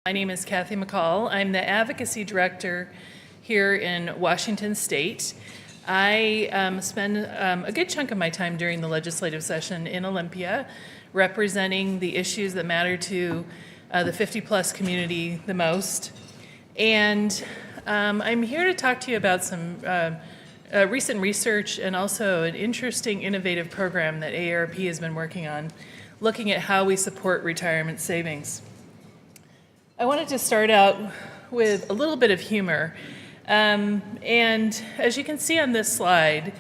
My name is Kathy McCall. I'm the Advocacy Director here in Washington State. I spend a good chunk of my time during the legislative session in Olympia representing the issues that matter to the 50-plus community the most. And I'm here to talk to you about some recent research and also an interesting, innovative program that AARP has been working on, looking at how we support retirement savings. I wanted to start out with a little bit of humor. And as you can see on this slide,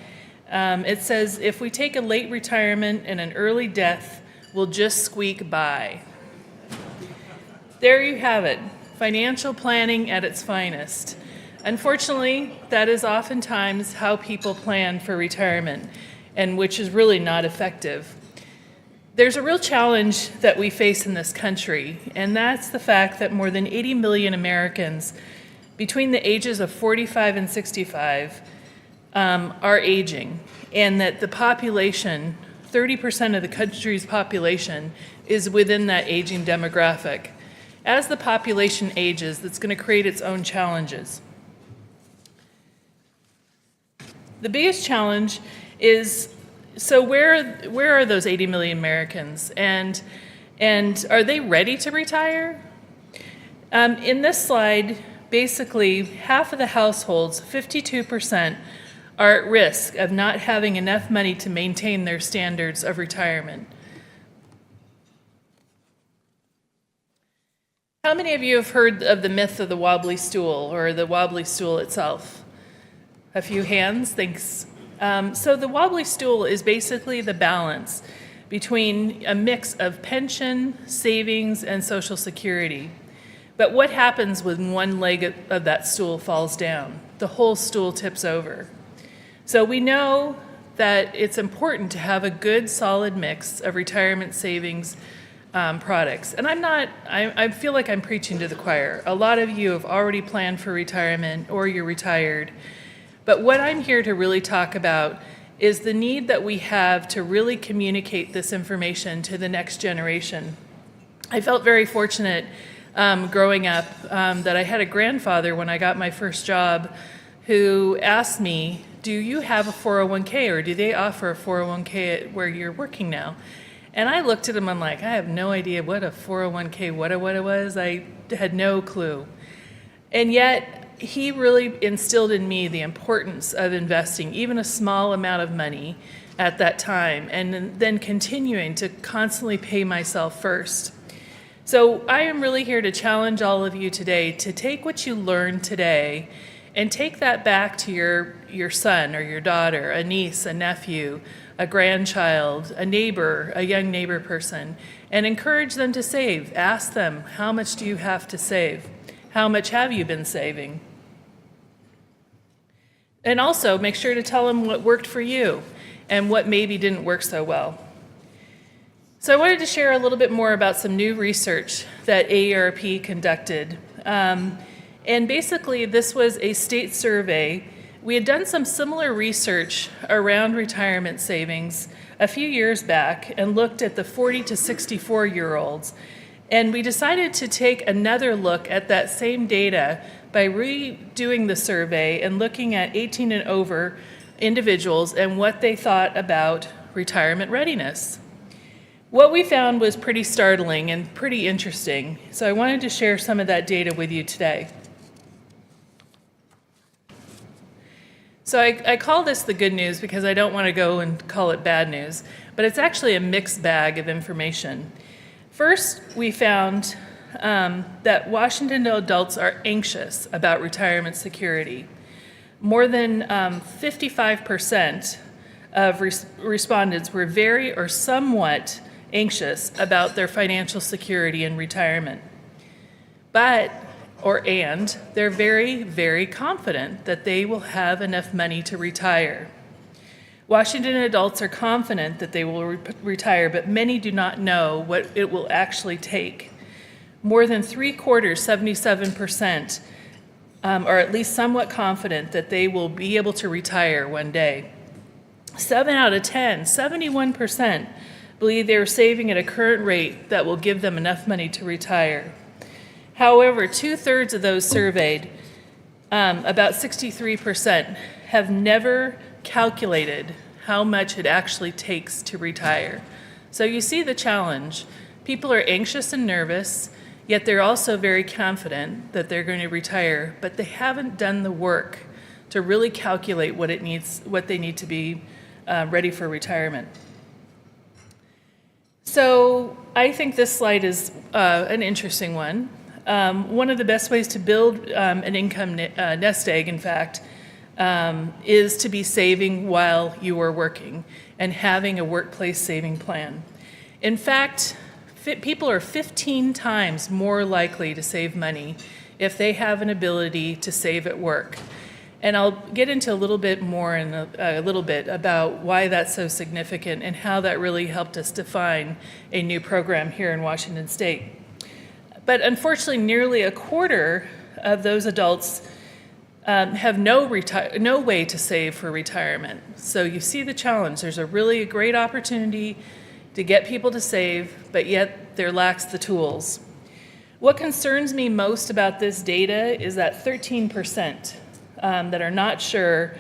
it says, if we take a late retirement and an early death, we'll just squeak by. There you have it, financial planning at its finest. Unfortunately, that is oftentimes how people plan for retirement, and which is really not effective. There's a real challenge that we face in this country, and that's the fact that more than 80 million Americans between the ages of 45 and 65 are aging, and that the population, 30% of the country's population, is within that aging demographic. As the population ages, that's going to create its own challenges. The biggest challenge is, so where are those 80 million Americans, and are they ready to retire? In this slide, basically half of the households, 52%, are at risk of not having enough money to maintain their standards of retirement. How many of you have heard of the myth of the wobbly stool, or the wobbly stool itself? A few hands, thanks. So the wobbly stool is basically the balance between a mix of pension, savings, and Social Security. But what happens when one leg of that stool falls down? The whole stool tips over. So we know that it's important to have a good, solid mix of retirement savings products. And I feel like I'm preaching to the choir. A lot of you have already planned for retirement or you're retired. But what I'm here to really talk about is the need that we have to really communicate this information to the next generation. I felt very fortunate growing up that I had a grandfather when I got my first job who asked me, do you have a 401k, or do they offer a 401k where you're working now? And I looked at him, I'm like, I have no idea what a 401k, what it was. I had no clue. And yet, he really instilled in me the importance of investing even a small amount of money at that time, and then continuing to constantly pay myself first. So I am really here to challenge all of you today to take what you learned today and take that back to your son or your daughter, a niece, a nephew, a grandchild, a neighbor, a young neighbor person, and encourage them to save. Ask them, how much do you have to save? How much have you been saving? And also make sure to tell them what worked for you and what maybe didn't work so well. So I wanted to share a little bit more about some new research that AARP conducted. And basically, this was a state survey. We had done some similar research around retirement savings a few years back and looked at the 40 to 64-year-olds. And we decided to take another look at that same data by redoing the survey and looking at 18 and over individuals and what they thought about retirement readiness. What we found was pretty startling and pretty interesting, so I wanted to share some of that data with you today. So I call this the good news because I don't want to go and call it bad news, but it's actually a mixed bag of information. First, we found that Washington adults are anxious about retirement security. More than 55% of respondents were very or somewhat anxious about their financial security in retirement. And they're very, very confident that they will have enough money to retire. Washington adults are confident that they will retire, but many do not know what it will actually take. More than 3/4, 77%, are at least somewhat confident that they will be able to retire one day. 7 out of 10, 71%, believe they are saving at a current rate that will give them enough money to retire. However, 2/3 of those surveyed, about 63%, have never calculated how much it actually takes to retire. So you see the challenge. People are anxious and nervous, yet they're also very confident that they're going to retire, but they haven't done the work to really calculate what they need to be ready for retirement. So I think this slide is an interesting one. One of the best ways to build an income nest egg, in fact, is to be saving while you are working and having a workplace saving plan. In fact, people are 15 times more likely to save money if they have an ability to save at work. And I'll get into a little bit more in a little bit about why that's so significant and how that really helped us define a new program here in Washington State. But unfortunately, nearly a quarter of those adults have no way to save for retirement. So you see the challenge. There's a really great opportunity to get people to save, but yet there lacks the tools. What concerns me most about this data is that 13% that are not sure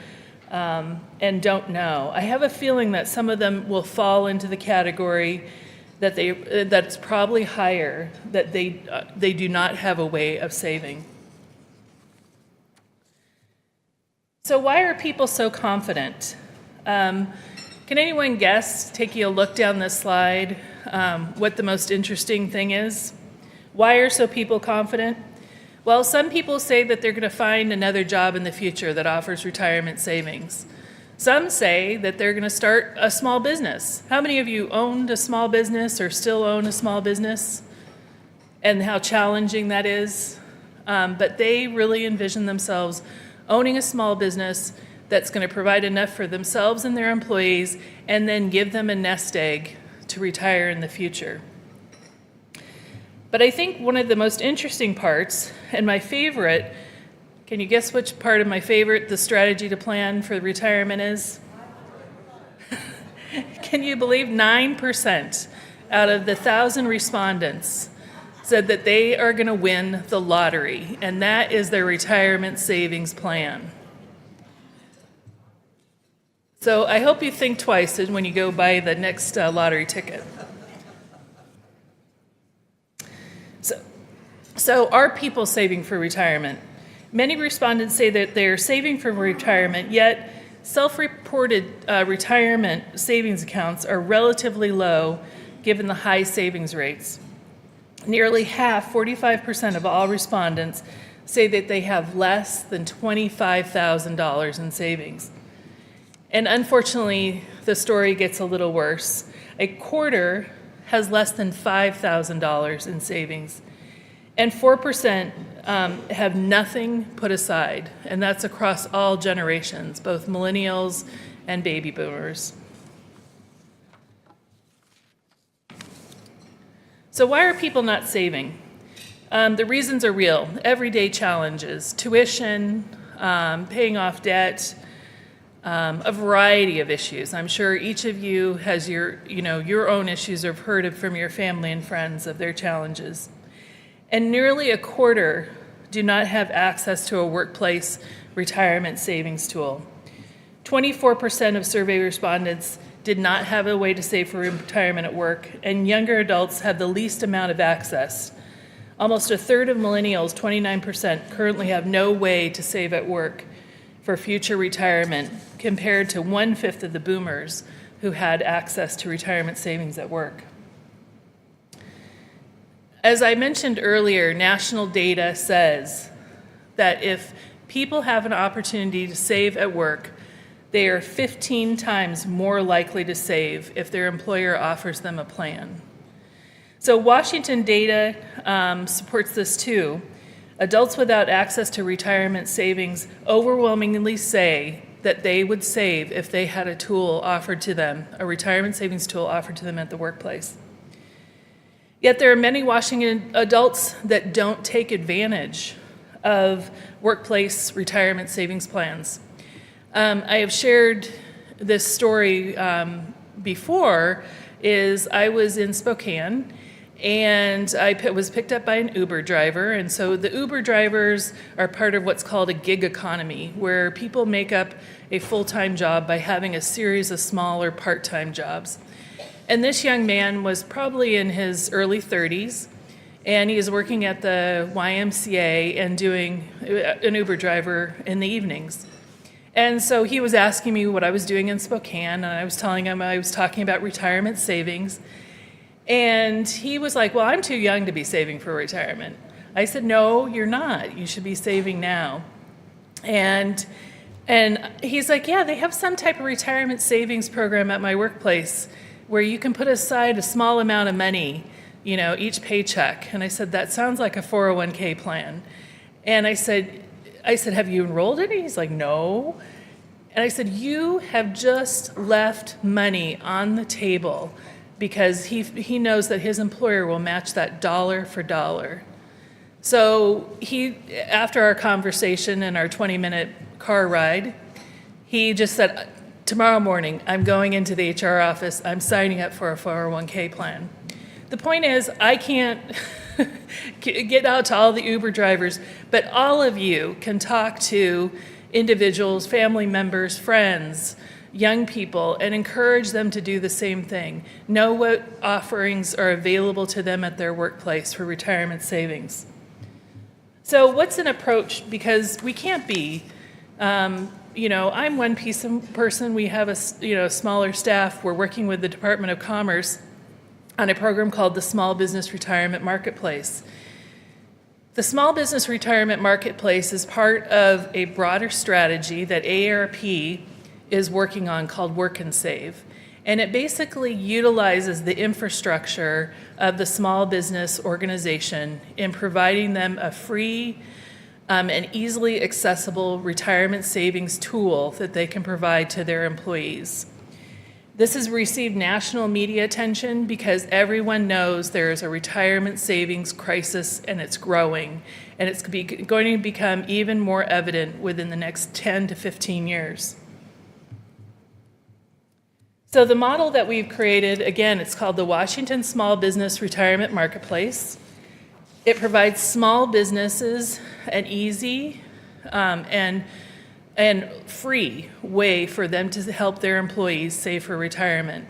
and don't know. I have a feeling that some of them will fall into the category that's probably higher, that they do not have a way of saving. So why are people so confident? Can anyone guess, taking a look down this slide, what the most interesting thing is? Why are so people confident? Well, some people say that they're going to find another job in the future that offers retirement savings. Some say that they're going to start a small business. How many of you owned a small business or still own a small business? And how challenging that is? But they really envision themselves owning a small business that's going to provide enough for themselves and their employees and then give them a nest egg to retire in the future. But I think one of the most interesting parts, and my favorite, can you guess which part of my favorite the strategy to plan for retirement is? Can you believe 9% out of the 1,000 respondents said that they are going to win the lottery, and that is their retirement savings plan. So I hope you think twice when you go buy the next lottery ticket. So are people saving for retirement? Many respondents say that they're saving for retirement, yet self-reported retirement savings accounts are relatively low given the high savings rates. Nearly half, 45% of all respondents, say that they have less than $25,000 in savings. And unfortunately, the story gets a little worse. A quarter has less than $5,000 in savings. And 4% have nothing put aside, and that's across all generations, both millennials and baby boomers. So why are people not saving? The reasons are real. Everyday challenges, tuition, paying off debt, a variety of issues. I'm sure each of you has your own issues or have heard from your family and friends of their challenges. And nearly a quarter do not have access to a workplace retirement savings tool. 24% of survey respondents did not have a way to save for retirement at work, and younger adults have the least amount of access. Almost a third of millennials, 29%, currently have no way to save at work for future retirement, compared to 1/5 of the boomers who had access to retirement savings at work. As I mentioned earlier, national data says that if people have an opportunity to save at work, they are 15 times more likely to save if their employer offers them a plan. So Washington data supports this too. Adults without access to retirement savings overwhelmingly say that they would save if they had a tool offered to them, a retirement savings tool offered to them at the workplace. Yet there are many Washington adults that don't take advantage of workplace retirement savings plans. I have shared this story before. I was in Spokane, and was picked up by an Uber driver. And so the Uber drivers are part of what's called a gig economy, where people make up a full-time job by having a series of smaller part-time jobs. And this young man was probably in his early 30s, and he is working at the YMCA and doing an Uber driver in the evenings. And so he was asking me what I was doing in Spokane, and I was telling him I was talking about retirement savings. And he was like, well, I'm too young to be saving for retirement. I said, no, you're not. You should be saving now. And he's like, yeah, they have some type of retirement savings program at my workplace where you can put aside a small amount of money, each paycheck. And I said, that sounds like a 401k plan. And I said, have you enrolled in it? He's like, no. And I said, you have just left money on the table because he knows that his employer will match that dollar for dollar. So after our conversation and our 20-minute car ride, he just said, tomorrow morning, I'm going into the HR office, I'm signing up for a 401k plan. The point is, I can't get out to all the Uber drivers, but all of you can talk to individuals, family members, friends, young people, and encourage them to do the same thing. Know what offerings are available to them at their workplace for retirement savings. So what's an approach? Because we can't be, I'm one person, we have a smaller staff. We're working with the Department of Commerce on a program called the Small Business Retirement Marketplace. The Small Business Retirement Marketplace is part of a broader strategy that AARP is working on called Work and Save. And it basically utilizes the infrastructure of the small business organization in providing them a free and easily accessible retirement savings tool that they can provide to their employees. This has received national media attention because everyone knows there is a retirement savings crisis and it's growing, and it's going to become even more evident within the next 10 to 15 years. So the model that we've created, again, it's called the Washington Small Business Retirement Marketplace. It provides small businesses an easy and free way for them to help their employees save for retirement.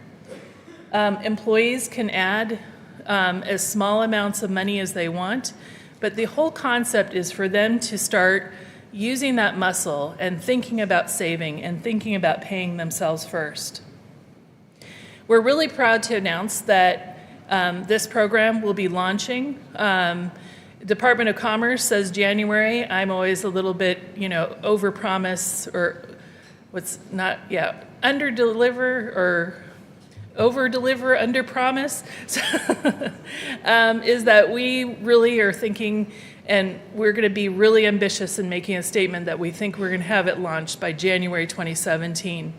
Employees can add as small amounts of money as they want, but the whole concept is for them to start using that muscle and thinking about saving and thinking about paying themselves first. We're really proud to announce that this program will be launching. Department of Commerce says January. I'm always a little bit, overpromise or underdeliver or overdeliver, underpromise. Is that we really are thinking, and we're going to be really ambitious in making a statement that we think we're going to have it launched by January 2017.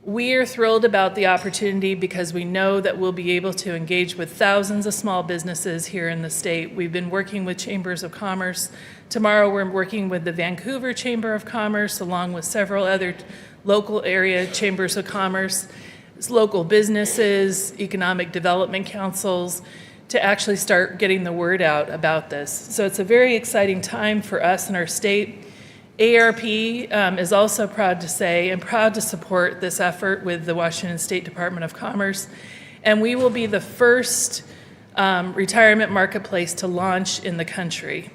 We are thrilled about the opportunity because we know that we'll be able to engage with thousands of small businesses here in the state. We've been working with chambers of commerce. Tomorrow we're working with the Vancouver Chamber of Commerce along with several other local area chambers of commerce, local businesses, economic development councils, to actually start getting the word out about this. So it's a very exciting time for us in our state. AARP is also proud to say and proud to support this effort with the Washington State Department of Commerce, and we will be the first retirement marketplace to launch in the country.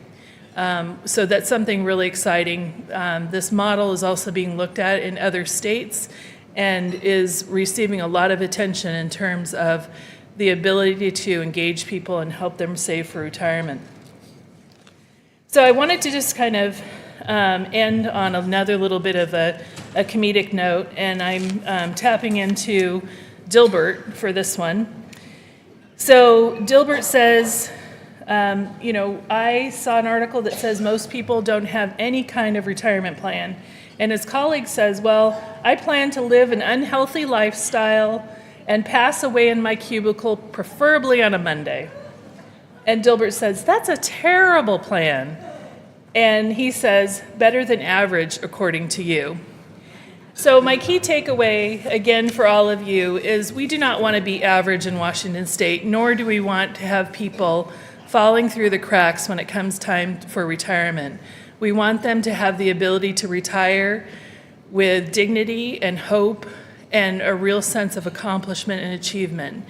So that's something really exciting. This model is also being looked at in other states and is receiving a lot of attention in terms of the ability to engage people and help them save for retirement. So I wanted to just kind of end on another little bit of a comedic note, and I'm tapping into Dilbert for this one. So Dilbert says, I saw an article that says most people don't have any kind of retirement plan. And his colleague says, well, I plan to live an unhealthy lifestyle and pass away in my cubicle, preferably on a Monday. And Dilbert says, that's a terrible plan. And he says, better than average, according to you. So my key takeaway, again, for all of you is we do not want to be average in Washington State, nor do we want to have people falling through the cracks when it comes time for retirement. We want them to have the ability to retire with dignity and hope and a real sense of accomplishment and achievement.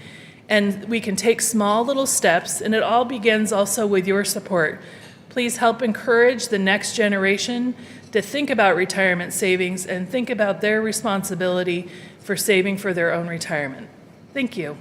And we can take small little steps, and it all begins also with your support. Please help encourage the next generation to think about retirement savings and think about their responsibility for saving for their own retirement. Thank you.